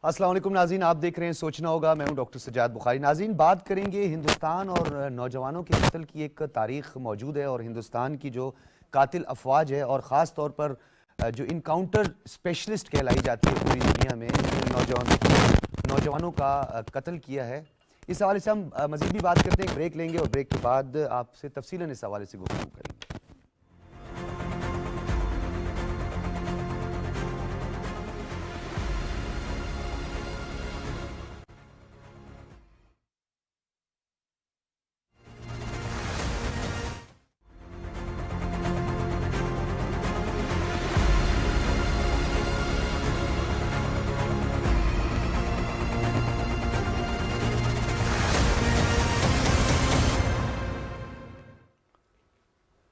السلام علیکم ناظرین، آپ دیکھ رہے ہیں سوچنا ہوگا. میں ہوں ڈاکٹر سجاد بخاری. ناظرین، بات کریں گے ہندوستان اور نوجوانوں کے قتل کی. ایک تاریخ موجود ہے اور ہندوستان کی جو قاتل افواج ہے اور خاص طور پر جو انکاؤنٹر اسپیشلسٹ کہلائی جاتی ہے پوری دنیا میں، نوجوانوں کا قتل کیا ہے. اس حوالے سے ہم مزید بھی بات کرتے ہیں. ایک بریک لیں گے اور بریک کے بعد آپ سے تفصیلاً اس حوالے سے گفتگو کریں گے.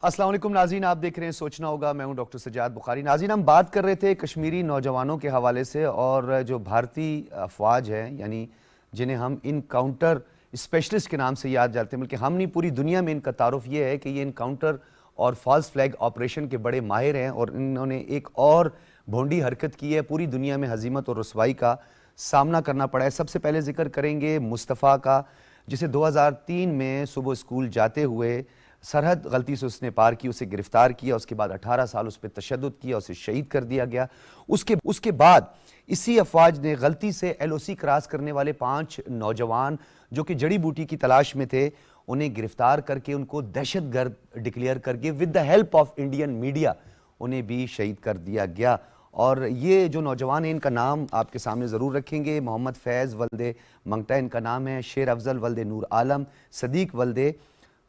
السلام علیکم ناظرین، آپ دیکھ رہے ہیں سوچنا ہوگا. میں ہوں ڈاکٹر سجاد بخاری. ناظرین، ہم بات کر رہے تھے کشمیری نوجوانوں کے حوالے سے اور جو بھارتی افواج ہیں، یعنی جنہیں ہم انکاؤنٹر اسپیشلسٹ کے نام سے یاد جاتے ہیں، بلکہ ہم نہیں پوری دنیا میں ان کا تعارف یہ ہے کہ یہ انکاؤنٹر اور فالس فلیگ آپریشن کے بڑے ماہر ہیں. اور انہوں نے ایک اور بھونڈی حرکت کی ہے. پوری دنیا میں ہزیمت اور رسوائی کا سامنا کرنا پڑا ہے. سب سے پہلے ذکر کریں گے مصطفیٰ کا، جسے 2003 میں صبح اسکول جاتے ہوئے سرحد غلطی سے اس نے پار کی، اسے گرفتار کیا. اس کے بعد 18 سال اس پہ تشدد کیا، اسے شہید کر دیا گیا. اس کے بعد اسی افواج نے غلطی سے ایل او سی کراس کرنے والے 5 نوجوان جو کہ جڑی بوٹی کی تلاش میں تھے، انہیں گرفتار کر کے ان کو دہشت گرد ڈکلیئر کر کے with the help of Indian media انہیں بھی شہید کر دیا گیا. اور یہ جو نوجوان ہیں، ان کا نام آپ کے سامنے ضرور رکھیں گے. محمد فیض ولد منگٹا ان کا نام ہے، شیر افضل ولد نور عالم، صدیق ولد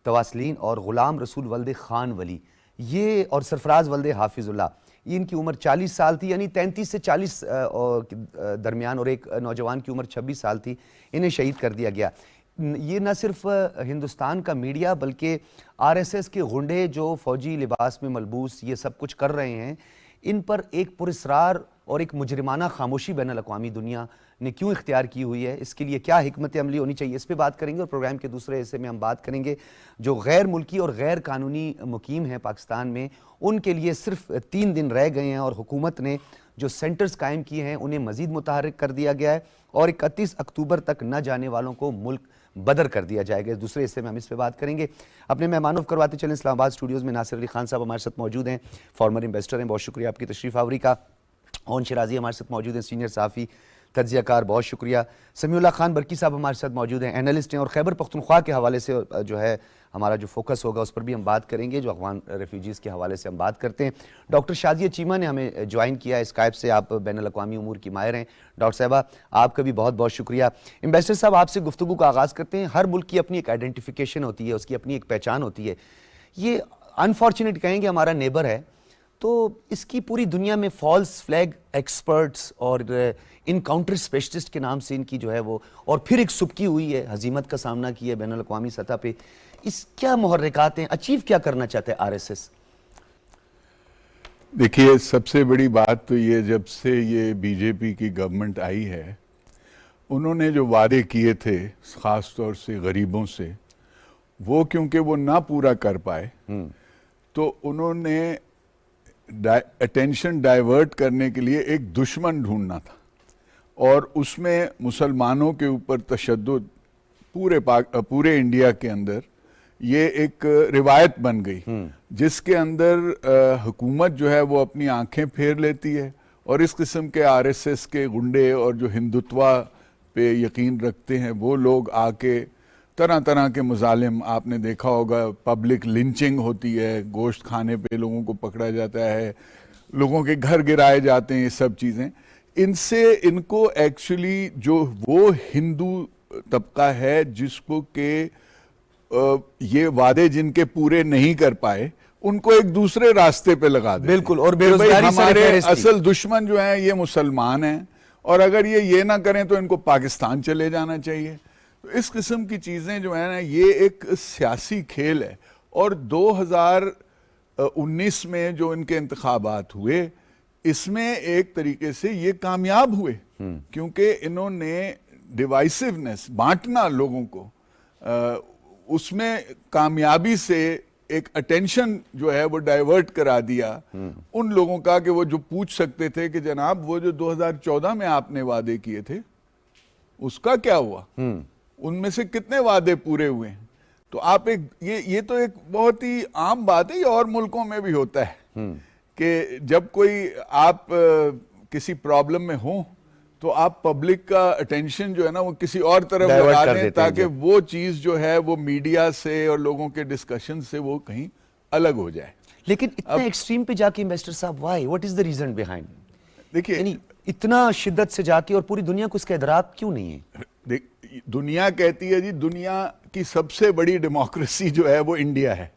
تواسلین اور غلام رسول ولد خان ولی، یہ اور سرفراز ولد حافظ اللہ. ان کی عمر 40 سال تھی، یعنی 33 سے 40 درمیان، اور ایک نوجوان کی عمر 26 سال تھی. انہیں شہید کر دیا گیا. یہ نہ صرف ہندوستان کا میڈیا بلکہ آر ایس ایس کے غنڈے جو فوجی لباس میں ملبوس یہ سب کچھ کر رہے ہیں، ان پر ایک پراسرار اور ایک مجرمانہ خاموشی بین الاقوامی دنیا نے کیوں اختیار کی ہوئی ہے. اس کے لیے کیا حکمت عملی ہونی چاہیے، اس پہ بات کریں گے. اور پروگرام کے دوسرے حصے میں ہم بات کریں گے جو غیر ملکی اور غیر قانونی مقیم ہیں پاکستان میں، ان کے لیے صرف 3 دن رہ گئے ہیں اور حکومت نے جو سینٹرز قائم کیے ہیں انہیں مزید متحرک کر دیا گیا ہے اور 31 اکتوبر تک نہ جانے والوں کو ملک بدر کر دیا جائے گا. دوسرے حصے میں ہم اس پہ بات کریں گے. اپنے مہمانوں کو کرواتے چلیں. اسلام آباد اسٹوڈیوز میں ناصر علی خان صاحب ہمارے ساتھ موجود ہیں، فارمر انویسٹر ہیں. بہت شکریہ آپ کی تشریف آوری کا. اون شرازی ہمارے ساتھ موجود ہیں، سینئر صحافی، تجزیہ کار. بہت شکریہ. سمیع اللہ خان برکی صاحب ہمارے ساتھ موجود ہیں، اینالسٹ ہیں. اور خیبر پختونخوا کے حوالے سے جو ہے ہمارا جو فوکس ہوگا اس پر بھی ہم بات کریں گے، جو افغان ریفیوجیز کے حوالے سے ہم بات کرتے ہیں. ڈاکٹر شادیہ چیمہ نے ہمیں جوائن کیا ہے اسکائپ سے. آپ بین الاقوامی امور کی ماہر ہیں. ڈاکٹر صاحبہ آپ کا بھی بہت بہت شکریہ. امبیسڈر صاحب، آپ سے گفتگو کا آغاز کرتے ہیں. ہر ملک کی اپنی ایک آئیڈینٹیفیکیشن ہوتی ہے، اس کی اپنی ایک پہچان ہوتی ہے. یہ انفارچونیٹ کہیں گے ہمارا نیبر ہے، تو اس کی پوری دنیا میں فالس فلیگ ایکسپرٹس اور انکاؤنٹر اسپیشلسٹ کے نام سے ان کی جو ہے وہ، اور پھر ایک سبکی ہوئی ہے، ہزیمت کا سامنا کیا ہے بین الاقوامی سطح پہ. اس کیا محرکات ہیں، اچیو کیا کرنا چاہتے ہیں آر ایس ایس؟ دیکھیے، سب سے بڑی بات تو یہ، جب سے یہ بی جے پی کی گورنمنٹ آئی ہے، انہوں نے جو وعدے کیے تھے خاص طور سے غریبوں سے، وہ کیونکہ وہ نہ پورا کر پائے تو انہوں نے اٹینشن ڈائیورٹ کرنے کے لیے ایک دشمن ڈھونڈنا تھا. اور اس میں مسلمانوں کے اوپر تشدد پورے انڈیا کے اندر یہ ایک روایت بن گئی، جس کے اندر حکومت جو ہے وہ اپنی آنکھیں پھیر لیتی ہے اور اس قسم کے آر ایس ایس کے گنڈے اور جو ہندوتوا پہ یقین رکھتے ہیں وہ لوگ آ کے طرح طرح کے مظالم، آپ نے دیکھا ہوگا پبلک لنچنگ ہوتی ہے، گوشت کھانے پہ لوگوں کو پکڑا جاتا ہے، لوگوں کے گھر گرائے جاتے ہیں. یہ سب چیزیں ان سے ان کو ایکچولی جو وہ ہندو طبقہ ہے جس کو کہ یہ وعدے جن کے پورے نہیں کر پائے، ان کو ایک دوسرے راستے پہ لگا دیتے ہیں. بالکل. اور بیروزگاری ہمارے اصل دشمن جو ہیں یہ مسلمان ہیں، اور اگر یہ نہ کریں تو ان کو پاکستان چلے جانا چاہیے. تو اس قسم کی چیزیں جو ہیں نا، یہ ایک سیاسی کھیل ہے. اور 2019 میں جو ان کے انتخابات ہوئے، اس میں ایک طریقے سے یہ کامیاب ہوئے، کیونکہ انہوں نے ڈیوائسونیس، بانٹنا لوگوں کو، اس میں کامیابی سے ایک اٹینشن جو ہے وہ ڈائیورٹ کرا دیا ان لوگوں کا کہ وہ جو پوچھ سکتے تھے کہ جناب وہ جو 2014 میں آپ نے وعدے کیے تھے اس کا کیا ہوا, ان میں سے کتنے وعدے پورے ہوئے ہیں. تو آپ یہ تو ایک بہت ہی عام بات ہے, یہ اور ملکوں میں بھی ہوتا ہے کہ جب کوئی آپ کسی پرابلم میں ہوں تو آپ پبلک کا اٹینشن جو ہے نا وہ کسی اور طرف لگا دیں تاکہ وہ چیز جو ہے وہ میڈیا سے اور لوگوں کے ڈسکشن سے وہ کہیں الگ ہو جائے. لیکن اتنے ایکسٹریم پہ جا کے انویسٹر صاحب why, what is the reason behind, دیکھیے یعنی اتنا شدت سے جا کے, اور پوری دنیا کو اس کا ادراک کیوں نہیں ہے؟ دنیا کہتی ہے جی دنیا کی سب سے بڑی ڈیموکریسی جو ہے وہ انڈیا ہے.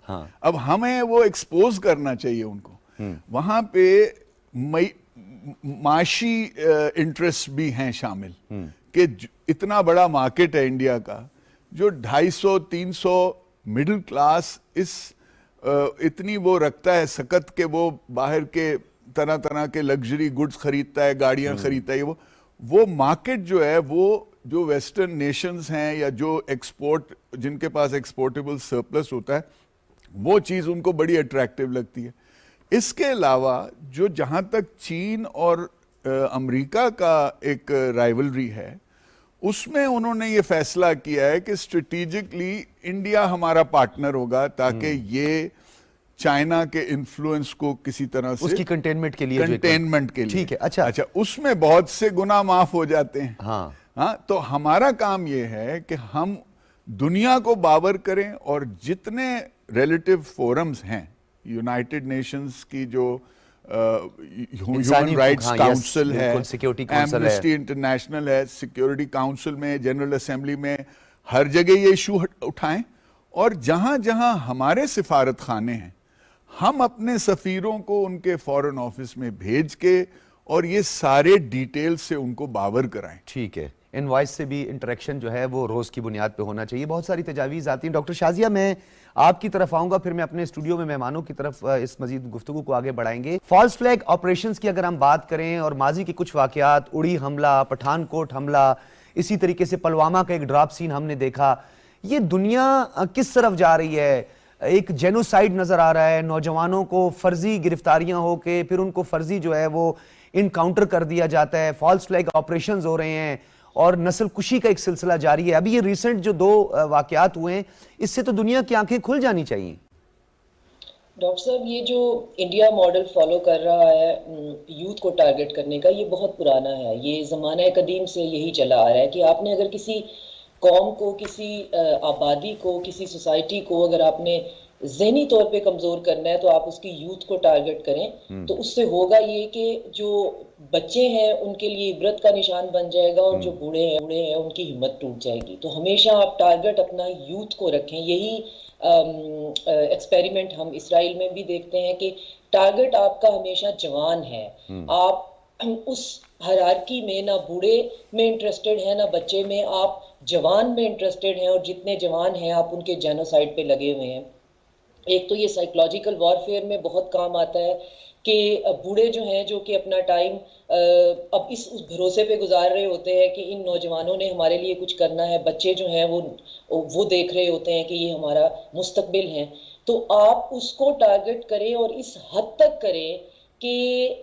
اب ہمیں وہ ایکسپوز کرنا چاہیے ان کو. وہاں پہ معاشی انٹرسٹ بھی ہیں شامل کہ اتنا بڑا مارکیٹ ہے انڈیا کا, جو 250-300 مڈل کلاس اتنی وہ رکھتا ہے سکت کہ وہ باہر کے طرح طرح کے لگژری گڈز خریدتا ہے, گاڑیاں خریدتا ہے. وہ مارکیٹ جو ہے وہ جو ویسٹرن نیشنز ہیں یا جو ایکسپورٹ جن کے پاس ایکسپورٹیبل سرپلس ہوتا ہے وہ چیز ان کو بڑی اٹریکٹیو لگتی ہے. اس کے علاوہ جو جہاں تک چین اور امریکہ کا ایک رائیولری ہے اس میں انہوں نے یہ فیصلہ کیا ہے کہ اسٹریٹیجکلی انڈیا ہمارا پارٹنر ہوگا تاکہ یہ چائنا کے انفلوئنس کو کسی طرح سے اس کی کنٹینمنٹ کے لیے, ٹھیک ہے. اچھا اس میں بہت سے گناہ معاف ہو جاتے ہیں. ہاں تو ہمارا کام یہ ہے کہ ہم دنیا کو باور کریں اور جتنے ریلیٹیو فورمز ہیں, یونائٹڈ نیشنز کی جو ہیومن رائٹس کاؤنسل ہے, ایمنسٹی انٹرنیشنل ہے, سیکیورٹی کاؤنسل میں, جنرل اسمبلی میں, ہر جگہ یہ ایشو اٹھائیں. اور جہاں جہاں ہمارے سفارت خانے ہیں ہم اپنے سفیروں کو ان کے فورن آفس میں بھیج کے اور یہ سارے ڈیٹیل سے ان کو باور کرائیں. ٹھیک ہے. انوائس سے بھی انٹریکشن جو ہے وہ روز کی بنیاد پہ ہونا چاہیے. بہت ساری تجاویز آتی ہیں. ڈاکٹر شازیہ میں آپ کی طرف آؤں گا, پھر میں اپنے اسٹوڈیو میں مہمانوں کی طرف اس مزید گفتگو کو آگے بڑھائیں گے. فالس فلیگ آپریشنز کی اگر ہم بات کریں اور ماضی کے کچھ واقعات, اڑی حملہ, پٹھان کوٹ حملہ, اسی طریقے سے پلوامہ کا ایک ڈراپ سین ہم نے دیکھا, یہ دنیا کس طرف جا رہی ہے؟ ایک جینوسائیڈ نظر آ رہا ہے, نوجوانوں کو فرضی گرفتاریاں ہو کے پھر ان کو فرضی جو ہے وہ انکاؤنٹر کر دیا جاتا ہے, فالس فلیگ آپریشنز ہو رہے ہیں اور نسل کشی کا ایک سلسلہ جاری ہے. ابھی یہ ریسنٹ جو 2 واقعات ہوئے ہیں اس سے تو دنیا کی آنکھیں کھل جانی چاہیے. ڈاکٹر صاحب یہ جو انڈیا ماڈل فالو کر رہا ہے یوتھ کو ٹارگٹ کرنے کا, یہ بہت پرانا ہے. یہ زمانہ قدیم سے یہی چلا آ رہا ہے کہ آپ نے اگر کسی قوم کو, کسی آبادی کو, کسی سوسائٹی کو اگر آپ نے ذہنی طور پہ کمزور کرنا ہے تو آپ اس کی یوتھ کو ٹارگٹ کریں. تو اس سے ہوگا یہ کہ جو بچے ہیں ان کے لیے عبرت کا نشان بن جائے گا, اور جو بوڑھے ہیں ان کی ہمت ٹوٹ جائے گی. تو ہمیشہ آپ ٹارگٹ اپنا یوتھ کو رکھیں. یہی ایکسپیریمنٹ ہم اسرائیل میں بھی دیکھتے ہیں کہ ٹارگٹ آپ کا ہمیشہ جوان ہے. آپ اس ہیرارکی میں نہ بوڑھے میں انٹرسٹڈ ہیں نہ بچے میں, آپ جوان میں انٹرسٹڈ ہیں, اور جتنے جوان ہیں آپ ان کے جینوسائیڈ پہ لگے ہوئے ہیں. ایک تو یہ سائیکولوجیکل وارفیئر میں بہت کام آتا ہے کہ بوڑھے جو ہیں جو کہ اپنا ٹائم اب اس بھروسے پہ گزار رہے ہوتے ہیں کہ ان نوجوانوں نے ہمارے لیے کچھ کرنا ہے, بچے جو ہیں وہ دیکھ رہے ہوتے ہیں کہ یہ ہمارا مستقبل ہے. تو آپ اس کو ٹارگٹ کریں اور اس حد تک کریں کہ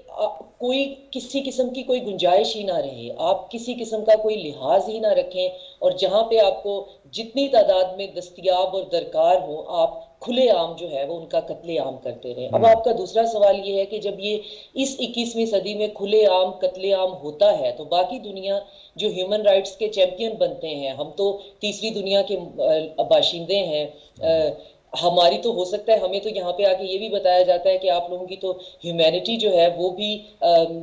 کوئی کسی قسم کی کوئی گنجائش ہی نہ رہے, آپ کسی قسم کا کوئی لحاظ ہی نہ رکھیں, اور جہاں پہ آپ کو جتنی تعداد میں دستیاب اور درکار ہو آپ کھلے عام جو ہے وہ ان کا قتل عام کرتے رہیں. اب آپ کا دوسرا سوال یہ ہے کہ جب یہ اس 21ویں صدی میں کھلے عام قتل عام ہوتا ہے تو باقی دنیا جو ہیومن رائٹس کے چیمپئن بنتے ہیں, ہم تو تیسری دنیا کے باشندے ہیں, ہماری تو ہو سکتا ہے ہمیں تو یہاں پہ آ کے یہ بھی بتایا جاتا ہے کہ آپ لوگوں کی تو ہیومینٹی جو ہے وہ بھی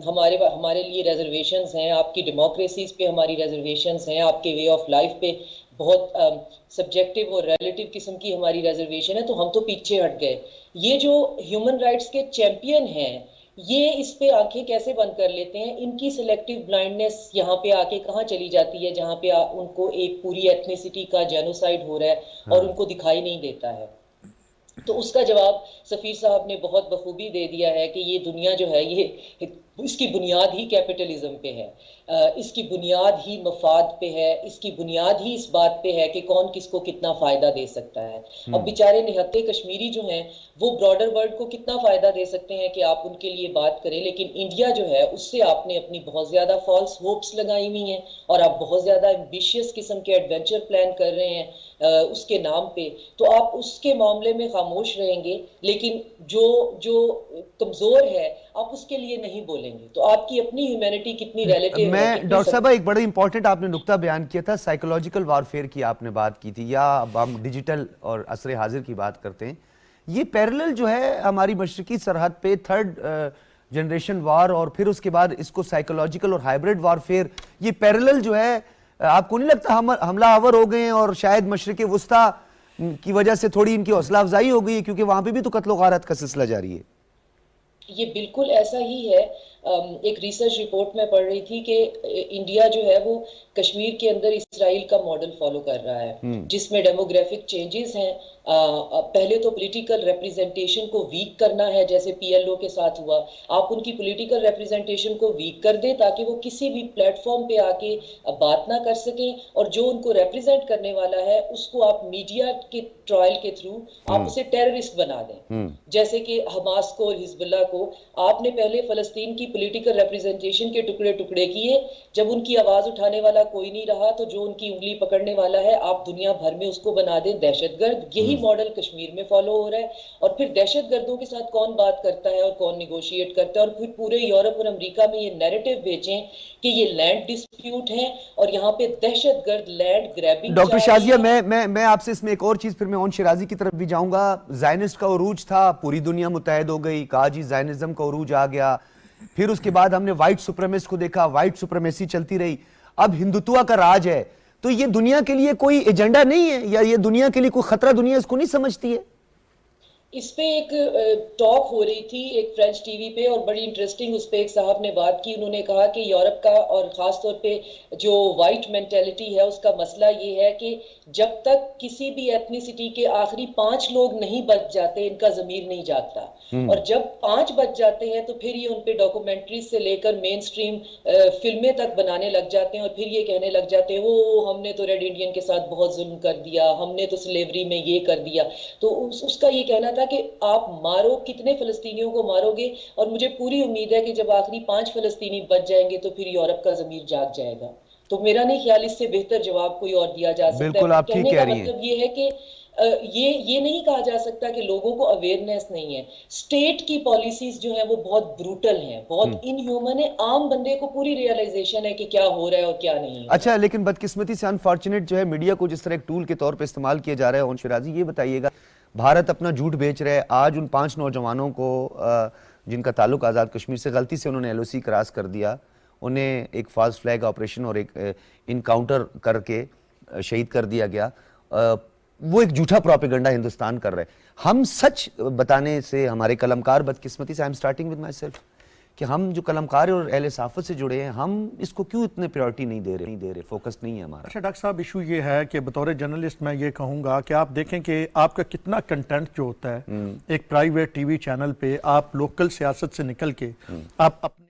ہمارے لیے ریزرویشنز ہیں, آپ کی ڈیموکریسیز پہ ہماری ریزرویشنز ہیں, آپ کے وے آف لائف پہ بہت سبجیکٹیو اور ریلیٹیو قسم کی ہماری ریزرویشن ہے, تو ہم تو پیچھے ہٹ گئے. یہ جو ہیومن رائٹس کے چیمپئن ہیں یہ اس پہ آنکھیں کیسے بند کر لیتے ہیں؟ ان کی سلیکٹیو بلائنڈنس یہاں پہ آ کے کہاں چلی جاتی ہے جہاں پہ ان کو ایک پوری ایتھنیسٹی کا جینوسائیڈ ہو رہا ہے اور ان کو دکھائی نہیں دیتا ہے. تو اس کا جواب سفیر صاحب نے بہت بخوبی دے دیا ہے کہ یہ دنیا جو ہے یہ اس کی بنیاد ہی کیپٹلزم پہ ہے، اس کی بنیاد ہی مفاد پہ ہے، اس کی بنیاد ہی اس بات پہ ہے کہ کون کس کو کتنا فائدہ دے سکتا ہے. اب بیچارے نہتے کشمیری جو ہیں وہ براڈر ورلڈ کو کتنا فائدہ دے سکتے ہیں کہ آپ ان کے لیے بات کریں، لیکن انڈیا جو ہے اس سے آپ نے اپنی بہت زیادہ فالس ہوپس لگائی ہوئی ہیں اور آپ بہت زیادہ ایمبیشیس قسم کے ایڈونچر پلان کر رہے ہیں اس کے نام پہ. تو آپ اس کے معاملے میں خاموش رہیں گے، لیکن جو کمزور ہے آپ اس کے لیے نہیں بولیں گے. تو آپ کی اپنی ہیومینٹی کتنی ریلیٹیو ہے. میں ڈاکٹر صاحبہ ایک بڑا امپورٹنٹ آپ نے نقطہ بیان کیا تھا، سائیکولوجیکل وارفیئر کی آپ نے بات کی تھی، یا اب ہم ڈیجیٹل اور عصر حاضر کی بات کرتے ہیں. یہ پیرلل جو ہے ہماری مشرقی سرحد پہ تھرڈ جنریشن وار اور پھر اس کے بعد اس کو سائیکولوجیکل اور ہائیبرڈ وارفیئر، یہ پیرلل جو ہے آپ کو نہیں لگتا حملہ آور ہو گئے ہیں اور شاید مشرق وسطیٰ کی وجہ سے تھوڑی ان کی حوصلہ افزائی ہو گئی ہے، کیونکہ وہاں پہ بھی تو قتل و غارت کا سلسلہ جاری ہے؟ یہ بالکل ایسا ہی ہے. ایک ریسرچ رپورٹ میں پڑھ رہی تھی کہ انڈیا جو ہے وہ کشمیر کے اندر اسرائیل کا ماڈل فالو کر رہا ہے، جس میں ڈیموگرافک چینجز ہیں. پہلے تو پولیٹیکل ریپریزنٹیشن کو ویک کرنا ہے، جیسے پی ایل او کے ساتھ ہوا. آپ ان کی پولیٹیکل ریپریزنٹیشن کو ویک کر دیں تاکہ وہ کسی بھی پلیٹ فارم پہ آ کے بات نہ کر سکیں، اور جو ان کو ریپریزنٹ کرنے والا ہے اس کو آپ میڈیا کے ٹرائل کے تھرو آپ اسے ٹیررسٹ بنا دیں. جیسے کہ حماس کو اور حزب اللہ کو آپ نے پہلے فلسطین کی پولیٹیکل ریپریزنٹیشن کے ٹکڑے ٹکڑے کیے، جب ان کی آواز اٹھانے والا کوئی نہیں رہا تو جو ان کی انگلی پکڑنے والا ہے آپ دنیا بھر میں اس کو بنا دیں دہشت گرد. یہی ماڈل کشمیر میں فالو ہو رہا ہے. اور پھر دہشت گردوں کے ساتھ کون بات کرتا ہے اور کون نیگوشیٹ کرتا ہے، اور پھر پورے یورپ اور امریکہ میں یہ نیریٹو بیچیں کہ یہ لینڈ ڈسپیوٹ ہے اور یہاں پہ دہشت گرد لینڈ گریبنگ. ڈاکٹر شازیہ میں آپ سے اس میں ایک اور چیز، پھر میں اون شیرازی کی طرف بھی جاؤں گا. زائنسٹ کا عروج تھا، پوری دنیا متحد ہو گئی، کہا جی زائنزم کا عروج آ گیا. پھر اس کے بعد ہم نے وائٹ سپریمیسٹ کو دیکھا، وائٹ سپریمیسی چلتی رہی. اب ہندوتوا کا راج ہے. تو یہ دنیا کے لیے کوئی ایجنڈا نہیں ہے، یا یہ دنیا کے لیے کوئی خطرہ دنیا اس کو نہیں سمجھتی ہے؟ اس پہ ایک ٹاک ہو رہی تھی ایک فرینچ ٹی وی پہ، اور بڑی انٹرسٹنگ اس پہ ایک صاحب نے بات کی. انہوں نے کہا کہ یورپ کا اور خاص طور پہ جو وائٹ مینٹیلٹی ہے اس کا مسئلہ یہ ہے کہ جب تک کسی بھی ایتھنیسٹی کے آخری 5 لوگ نہیں بچ جاتے ان کا ضمیر نہیں جاگتا، اور جب 5 بچ جاتے ہیں تو پھر یہ ان پہ ڈاکومنٹریز سے لے کر مین سٹریم فلمیں تک بنانے لگ جاتے ہیں، اور پھر یہ کہنے لگ جاتے ہیں وہ ہم نے تو ریڈ انڈین کے ساتھ بہت ظلم کر دیا، ہم نے تو سلیوری میں یہ کر دیا. تو اس کا یہ کہنا تھا کہ آپ مارو، کتنے فلسطینیوں کو مارو گے، اور مجھے پوری امید ہے کہ جب آخری 5 فلسطینی بچ جائیں گے تو پھر یورپ کا ضمیر جاگ جائے گا. تو میرا نہیں خیال اس سے بہتر جواب کوئی اور دیا جا سکتا ہے. بالکل آپ ٹھیک کہہ رہی ہیں. کہنے کا مطلب یہ ہے کہ یہ نہیں کہا جا سکتا کہ لوگوں کو اویئرنیس نہیں ہے. اسٹیٹ کی پالیسیز جو ہیں وہ بہت بروٹل ہیں، بہت ان ہیومن ہے. عام بندے کو پوری ریئلائزیشن ہے کہ کیا ہو رہا ہے اور کیا نہیں. اچھا، لیکن بدقسمتی سے انفارچونیٹ جو ہے میڈیا کو جس طرح ایک ٹول کے طور پہ استعمال کیا جا رہا ہے. اون شیرازی یہ بتائیے گا، بھارت اپنا جھوٹ بیچ رہا ہے. آج ان 5 نوجوانوں کو جن کا تعلق آزاد کشمیر سے، غلطی سے انہوں نے ایل او سی کراس کر دیا، انہیں ایک فالس فلیگ آپریشن اور ایک انکاؤنٹر کر کے شہید کر دیا گیا. وہ ایک جھوٹا پروپیگنڈا ہندوستان کر رہے ہیں. ہم سچ بتانے سے ہمارے قلمکار بدقسمتی سے، I am starting with my self, کہ ہم جو قلمکار اور اہل صحافت سے جڑے ہیں، ہم اس کو کیوں اتنے پریورٹی نہیں دے رہے، فوکس نہیں ہے ہمارا. اچھا ڈاکٹر صاحب، ایشو یہ ہے کہ بطور جرنلسٹ میں یہ کہوں گا کہ آپ دیکھیں کہ آپ کا کتنا کنٹینٹ جو ہوتا ہے ایک پرائیویٹ ٹی وی چینل پہ، آپ لوکل سیاست سے نکل کے آپ اپنے